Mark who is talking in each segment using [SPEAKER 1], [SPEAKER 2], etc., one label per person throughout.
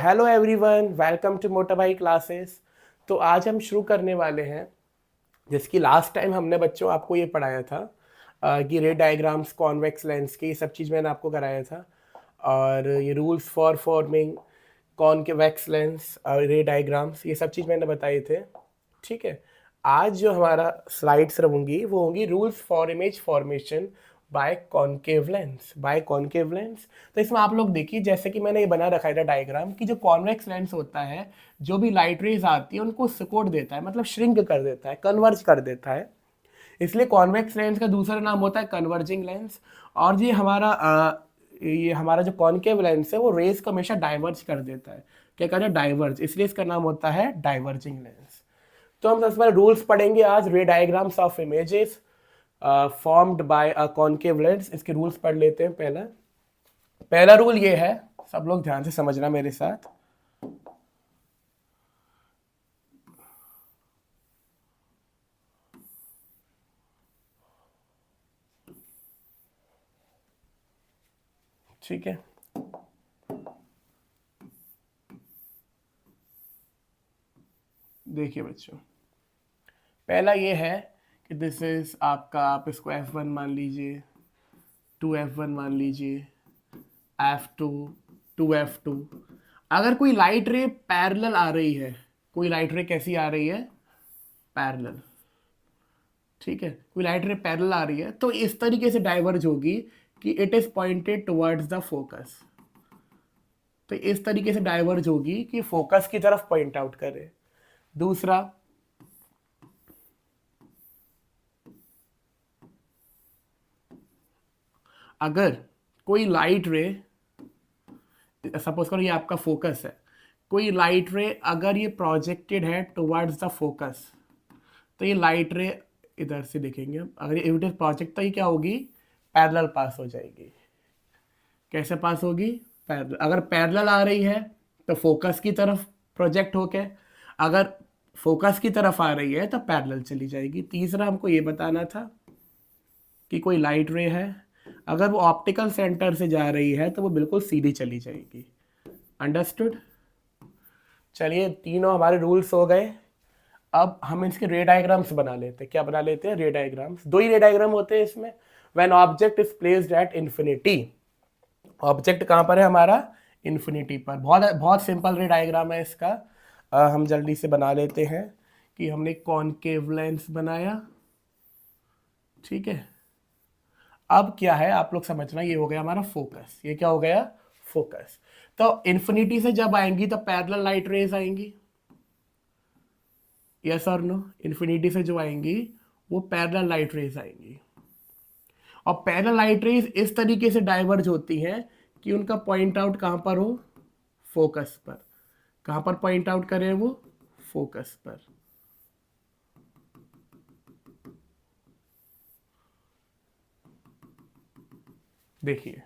[SPEAKER 1] Hello everyone, welcome to motor bike classes. तो आज हम शुरू करने वाले हैं जिसकी लास्ट टाइम हमने बच्चों आपको ये पढ़ाया था कि रे डायग्राम्स, कॉन्वेक्स लेंस के, ये सब चीज़ मैंने आपको कराया था। और ये rules for forming convex lens और रे डायग्राम्स, ये सब चीज़ मैंने बताए थे। ठीक है, आज जो हमारा स्लाइड्स रहेंगी वो होंगी rules for image formation by concave lens. तो इसमें आप लोग देखिए, जैसे कि मैंने ये बना रखा है डायग्राम कि जो कॉन्वेक्स लेंस होता है, जो भी लाइट रेज आती है उनको सिकोड़ देता है, मतलब श्रिंक कर देता है, कन्वर्ज कर देता है। इसलिए कॉन्वेक्स लेंस का दूसरा नाम होता है कन्वर्जिंग लेंस। और ये हमारा जो कॉन्केव लेंस है वो रेज को हमेशा डाइवर्ज कर देता है। क्या कहते हैं? डाइवर्ज, इसलिए इसका नाम होता है डाइवर्जिंग लेंस। तो हम सबसे पहले रूल्स पढ़ेंगे आज, रे diagrams of images formed by a concave lens. इसके रूल्स पढ़ लेते हैं। पहला रूल ये है, सब लोग ध्यान से समझना मेरे साथ। ठीक है, देखिए बच्चों, पहला ये है कि दिस इज आपका, आप इसको F1 मान लीजिए, 2F1 मान लीजिए, F2, 2F2। अगर कोई लाइट रे पैरेलल आ रही है, कोई लाइट रे कैसी आ रही है? पैरेलल। ठीक है, कोई लाइट रे पैरेलल आ रही है तो इस तरीके से डाइवर्ज होगी कि it is pointed towards the focus. तो इस तरीके से डाइवर्ज होगी कि फोकस की तरफ पॉइंट आउट करे। दूसरा, अगर कोई लाइट रे, सपोज करो ये आपका फोकस है, कोई लाइट रे अगर ये प्रोजेक्टेड है टुवर्ड्स द फोकस, तो ये लाइट रे इधर से देखेंगे हम, अगर ये इट इज प्रोजेक्ट तो ये क्या होगी? पैरेलल पास हो जाएगी। कैसे पास होगी? पैरेलल। अगर पैरेलल आ रही है तो फोकस की तरफ प्रोजेक्ट होके, अगर फोकस की तरफ आ रही है तो पैरेलल चली जाएगी। तीसरा हमको ये बताना था कि कोई लाइट रे है, अगर वो ऑप्टिकल सेंटर से जा रही है तो वो बिल्कुल सीधी चली जाएगी। अंडरस्टूड? चलिए, तीनों हमारे रूल्स हो गए। अब हम इसके रे डायग्राम्स बना लेते हैं। क्या बना लेते हैं? रे डायग्राम्स। दो ही रे डायग्राम होते हैं इसमें। When object is placed at infinity, object कहाँ पर है हमारा? इन्फिनिटी पर। बहुत बहुत सिंपल रे डायग्राम है इसका। हम जल्दी से बना लेते हैं कि हमने कॉनकेव लेंस बनाया। ठीक है, अब क्या है आप लोग समझना, ये हो गया हमारा फोकस। ये क्या हो गया? फोकस। तो इन्फिनिटी से जब आएंगी तो पैरेलल लाइट रेज आएंगी, यस और नो? इन्फिनिटी से जो आएंगी वो पैरेलल लाइट रेज आएंगी। और पैरेलल लाइट रेज इस तरीके से डाइवर्ज होती हैं कि उनका पॉइंट आउट कहां पर हो? फोकस पर। कहां पर पॉइंट आउट करें वो? फोकस पर। देखिए,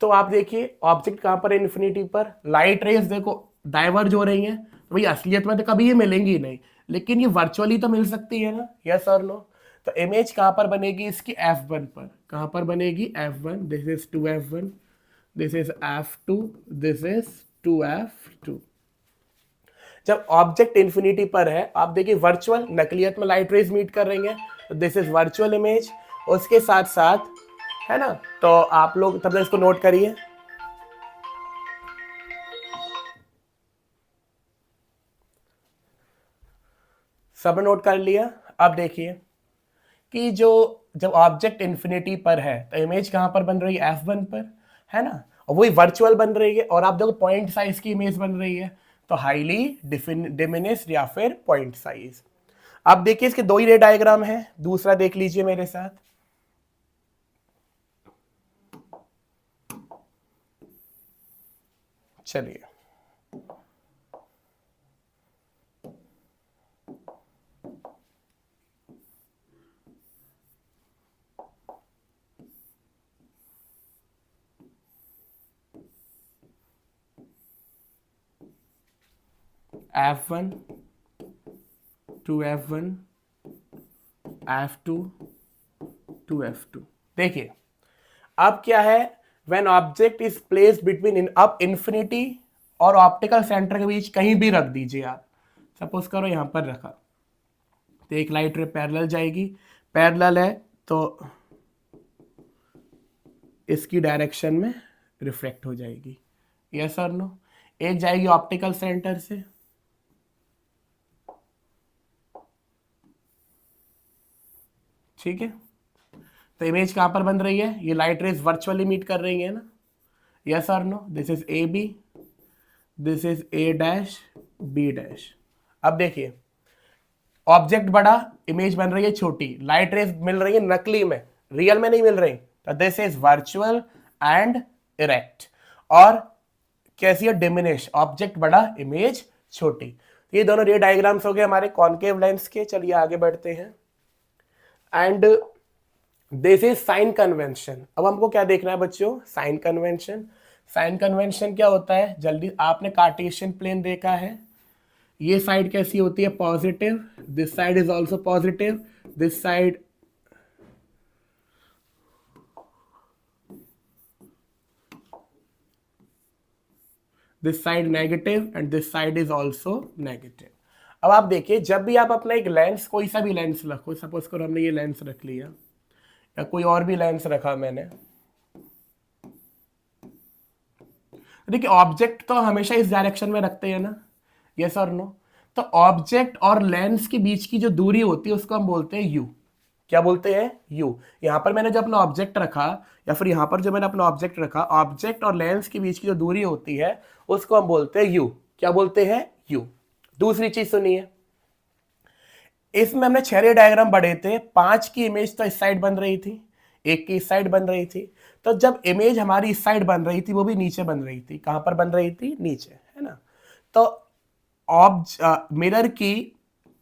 [SPEAKER 1] तो आप देखिए ऑब्जेक्ट कहां पर है? इन्फिनिटी पर। लाइट रेज देखो डाइवर्ज हो रही हैं, तो भाई असलियत में तो कभी ये मिलेंगी ही नहीं, लेकिन ये वर्चुअली तो मिल सकती है ना, यस और नो? तो इमेज कहां पर बनेगी इसकी? F1 पर। कहां पर बनेगी? F1। This is 2F1, this is F2, this is 2F2। जब ऑब्जेक्ट इन्फिनिटी पर है, आप देखिए वर्चुअल, नकलियत में लाइट रेज मीट कर रही हैं, तो दिस इज वर्चुअल इमेज। उसके साथ साथ, है ना, तो आप लोग तब तक इसको नोट करिए। सब नोट कर लिया? अब देखिए कि जो जब ऑब्जेक्ट इन्फिनिटी पर है तो इमेज कहां पर बन रही है? F1 पर, है ना? और वही वर्चुअल बन रही है, और आप देखो पॉइंट साइज की इमेज बन रही है, तो हाईली डिमिनिश्ड या फिर पॉइंट साइज। अब देखिए इसके दो ही रे डायग्राम है, दूसरा देख लीजिए मेरे साथ। चलिए, F1, 2F1, F2, 2F2। देखिए अब क्या है, when object is placed between अब इन्फिनिटी और ऑप्टिकल सेंटर के बीच कहीं भी रख दीजिए आप, सपोज करो यहाँ पर रखा, तो एक लाइट रे पैरेलल जाएगी, पैरेलल है तो इसकी डायरेक्शन में रिफ्लेक्ट हो जाएगी, यस और नो। एक जाएगी ऑप्टिकल सेंटर से, ठीक है, तो इमेज कहां पर बन रही है, ये लाइट रेज वर्चुअली मीट कर रही है ना, यस और no. This is A B, this is A dash B dash. अब देखिए ऑब्जेक्ट बड़ा, इमेज बन रही है छोटी, लाइट रेज मिल रही है नकली में, रियल में नहीं मिल रही, तो this is virtual and erect. और कैसी है, डिमिनिश, ऑब्जेक्ट बड़ा इमेज छोटी। ये दोनों रे डायग्राम्स हो गए हमारे कॉनकेव लेंस के। चलिए आगे बढ़ते हैं। And this is sine convention. अब हमको क्या देखना है बच्चों, साइन कन्वेंशन। साइन कन्वेंशन क्या होता है, जल्दी, आपने कार्टेशियन प्लेन देखा है, ये साइड कैसी होती है, positive, this side is also positive, this side this side negative and this side is also negative. अब आप देखिए, जब भी आप अपना एक लेंस, कोई सा भी लेंस रखो, सपोज करो हमने ये लेंस रख लिया या कोई और भी लेंस रखा मैंने, देखिए ऑब्जेक्ट तो हमेशा इस डायरेक्शन में रखते हैं ना, यस और नो। तो ऑब्जेक्ट और लेंस के बीच की जो दूरी होती है उसको हम बोलते हैं यू। क्या बोलते हैं, यू। यहां पर मैंने जो अपना ऑब्जेक्ट रखा, या फिर यहां पर जो मैंने अपना ऑब्जेक्ट रखा, ऑब्जेक्ट और लेंस के बीच की जो दूरी होती है उसको हम बोलते हैं यू। क्या बोलते हैं, यू। दूसरी चीज सुनिए, इसमें हमने 6 रे डायग्राम बढ़े थे, 5 की इमेज तो इस साइड बन रही थी, एक की इस साइड बन रही थी। तो जब इमेज हमारी इस साइड बन रही थी, वो भी नीचे बन रही थी, कहां पर बन रही थी, नीचे, है ना। तो मिरर की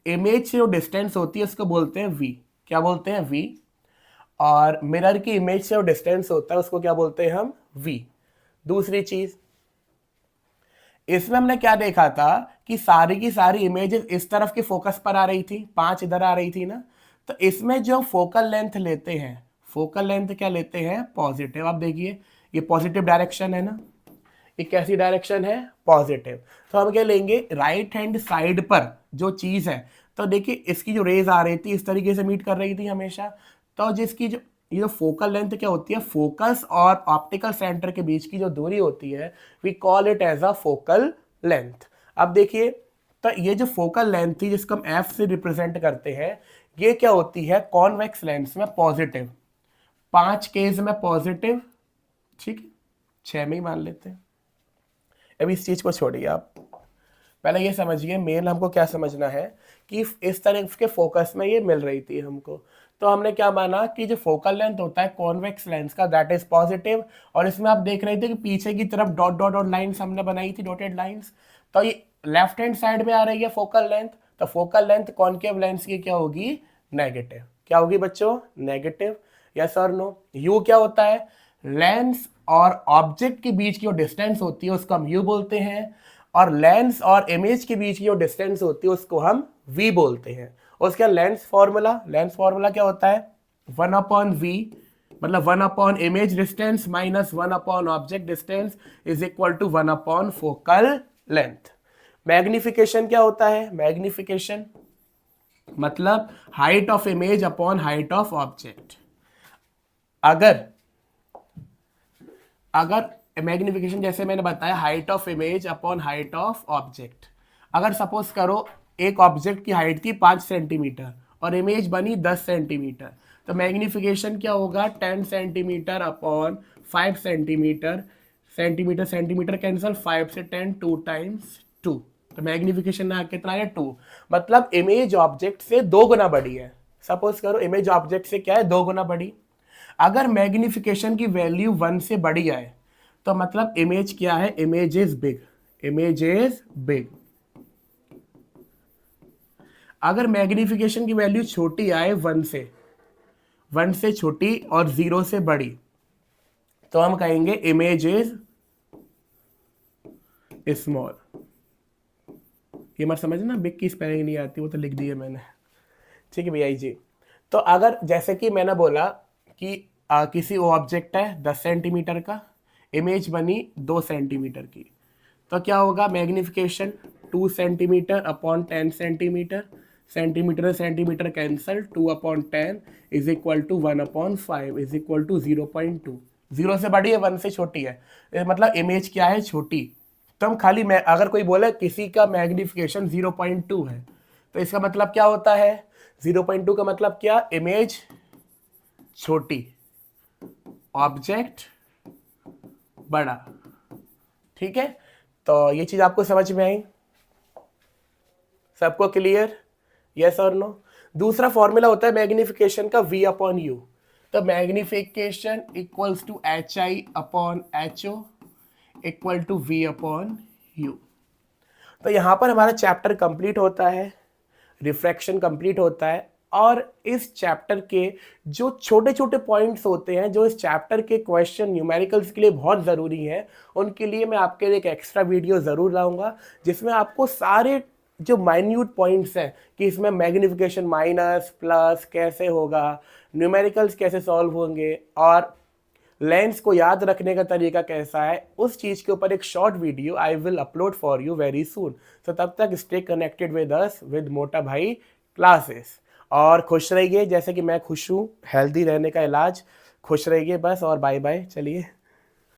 [SPEAKER 1] इमेज से जो डिस्टेंस होती है उसको बोलते हैं वी। क्या बोलते हैं, वी। और मिरर की इमेज से जो डिस्टेंस होता है उसको क्या बोलते हैं हम, वी। दूसरी चीज, इसमें हमने क्या देखा था कि सारी की सारी इमेजेस इस तरफ की फोकस पर आ रही थी, 5 इधर आ रही थी ना। तो इसमें जो फोकल लेंथ लेते हैं, फोकल लेंथ क्या लेते हैं, पॉजिटिव। आप देखिए ये पॉजिटिव डायरेक्शन है ना, ये कैसी डायरेक्शन है, पॉजिटिव। तो हम क्या लेंगे, राइट हैंड साइड पर जो चीज है, तो देखिए इसकी जो रेज आ रही थी इस तरीके से मीट कर रही थी हमेशा। तो जिसकी जो ये जो फोकल लेंथ क्या होती है, फोकस और ऑप्टिकल सेंटर के बीच की जो दूरी होती है, we call it as a focal length. अब देखिए, तो ये जो फोकल लेंथ थी जिसको हम एफ से रिप्रेजेंट करते हैं, ये क्या होती है, कॉन्वेक्स लेंस में पॉजिटिव, 5 केस में पॉजिटिव, ठीक है, 6 में ही मान लेते हैं। अब इस चीज को छोड़िए, आप पहले ये समझिए, मेन हमको क्या समझना है कि इस तरह के फोकस में ये मिल रही थी हमको। तो हमने क्या माना कि जो फोकल लेंथ होता है कॉन्वेक्स लेंस का, दैट इज पॉजिटिव। और इसमें आप देख रहे थे कि पीछे की तरफ डॉट डॉट डॉट लाइंस हमने बनाई थी, डॉटेड लाइंस। तो ये लेफ्ट हैंड साइड में आ रही है फोकल लेंथ, तो फोकल लेंथ कॉन्केव लेंस की क्या होगी, नेगेटिव। क्या होगी बच्चों, नेगेटिव, यस और नो। यू क्या होता है, लेंस और ऑब्जेक्ट के बीच की जो डिस्टेंस होती है उसको हम यू बोलते हैं, और लेंस और इमेज के बीच की जो डिस्टेंस होती है उसको हम वी बोलते हैं। उसका लेंस फॉर्मूला क्या होता है, 1/v, मतलब 1 image distance minus 1 object distance is equal to 1 focal length. Magnification क्या होता है, मैग्निफिकेशन मतलब height of image upon height of object. अगर मैग्निफिकेशन जैसे मैंने बताया, height of image upon height of object. अगर सपोज करो एक ऑब्जेक्ट की हाइट थी 5 सेंटीमीटर और इमेज बनी 10 सेंटीमीटर, तो मैग्निफिकेशन क्या होगा, 10 centimetre upon 5 centimetre, centimetre centimetre cancel, 5 से 10, 2 टाइम्स 2, तो मैग्निफिकेशन कितना है, 2। मतलब इमेज ऑब्जेक्ट से 2 गुना बड़ी है। सपोज करो इमेज ऑब्जेक्ट से क्या है, 2 गुना बड़ी। अगर मैग्निफिकेशन की वैल्यू 1 से बड़ी आए तो मतलब इमेज क्या है, image is big, image is big. अगर मैग्निफिकेशन की वैल्यू छोटी आए 1 से छोटी और 0 से बड़ी, तो हम कहेंगे इमेज इज स्मॉल। ये मत समझना बिग की स्पेलिंग नहीं आती, वो तो लिख दी है मैंने, ठीक है भैया जी। तो अगर जैसे कि मैंने बोला कि किसी ऑब्जेक्ट है 10 सेंटीमीटर का, इमेज बनी 2 सेंटीमीटर की, तो क्या होगा, magnification 2 centimetre upon 10 centimetre, centimetre centimetre cancel, 2/10 is equal to 1/5 is equal to 0.2। 0 से बड़ी है, 1 से छोटी है, मतलब इमेज क्या है, छोटी। तो हम खाली अगर कोई बोले किसी का मैग्निफिकेशन 0.2 है, तो इसका मतलब क्या होता है, 0.2 का मतलब क्या, इमेज छोटी, ऑब्जेक्ट बड़ा। ठीक है, तो ये चीज आपको समझ में आई, सबको क्लियर, यस और नो। दूसरा फॉर्मूला होता है मैग्निफिकेशन का, V/U। तो magnification equals to HI/HO equal to V/U। तो यहां पर हमारा चैप्टर कंप्लीट होता है, रिफ्रैक्शन कंप्लीट होता है। और इस चैप्टर के जो छोटे छोटे पॉइंट्स होते हैं, जो इस चैप्टर के क्वेश्चन न्यूमेरिकल्स के लिए बहुत ज़रूरी हैं, उनके लिए मैं आपके लिए एक एक्स्ट्रा वीडियो ज़रूर लाऊंगा, जिसमें आपको सारे जो माइन्यूट पॉइंट्स हैं कि इसमें मैग्निफिकेशन माइनस प्लस कैसे होगा, न्यूमेरिकल्स कैसे सॉल्व होंगे, और लेंस को याद रखने का तरीका कैसा है, उस चीज़ के ऊपर एक short video I will upload for you very soon. So तब तक stay connected with us, with मोटा भाई क्लासेस। और खुश रहिए, जैसे कि मैं खुश हूँ, हेल्दी रहने का इलाज, खुश रहिए बस, और बाय बाय, चलिए।